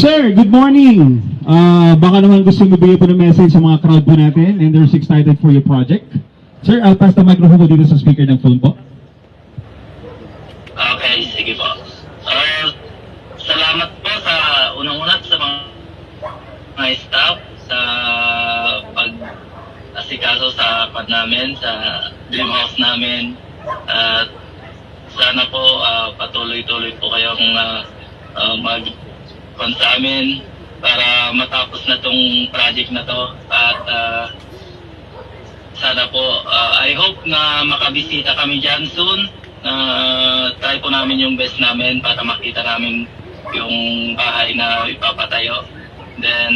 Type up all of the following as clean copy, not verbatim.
Sir, good morning. Baka naman gusto mo bigay po ng message sa mga crowd po natin and they're excited for your project. Sir, I'll pass the microphone po dito sa speaker ng phone po. Okay, sige po. Salamat po sa unang-una sa mga staff sa pag-asikaso sa pad namin, sa dream house namin. At sana po patuloy-tuloy po kayong mag-con sa amin para matapos na tong project na to. At sana po, I hope na makabisita kami dyan soon. Try po namin yung best namin para makita namin yung bahay na ipapatayo. Then,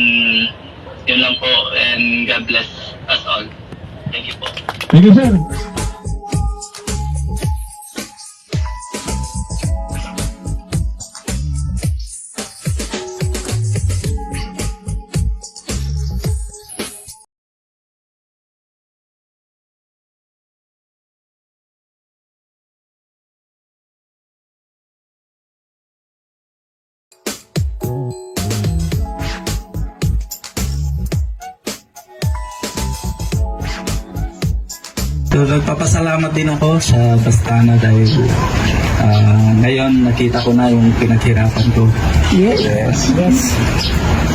yun lang po, and God bless us all. Thank you po. Thank you, sir. So, nagpapasalamat din ako sa Bastana dahil ngayon nakita ko na yung pinaghirapan ko. Yes.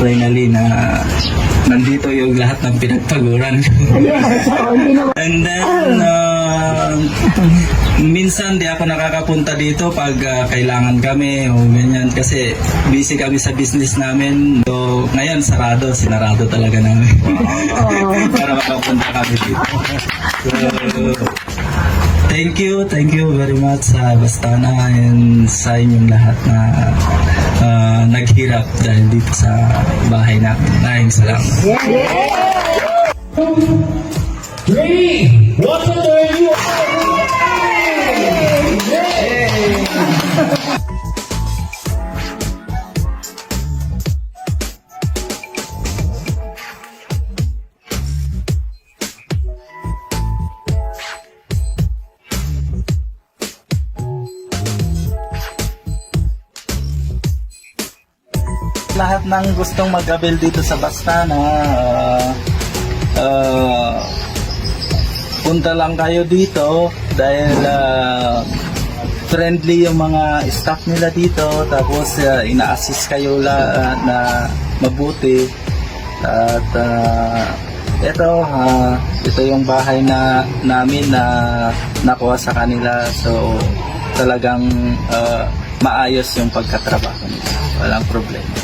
Finally na nandito yung lahat ng pinagpaguran ko. And then minsan di ako nakakapunta dito pag kailangan kami o ganyan kasi busy kami sa business namin. So ngayon sinarado talaga namin para makapunta kami dito. So, thank you very much sa Bastana and sa inyong lahat na naghirap dahil dito sa bahay namin. Maraming salamat. Lahat ng gustong mag-avail dito sa Bastana, punta lang kayo dito dahil friendly yung mga staff nila dito, tapos ina-assist kayo na mabuti. At ito yung bahay na namin na nakuha sa kanila, so talagang maayos yung pagkatrabaho nila, walang problema.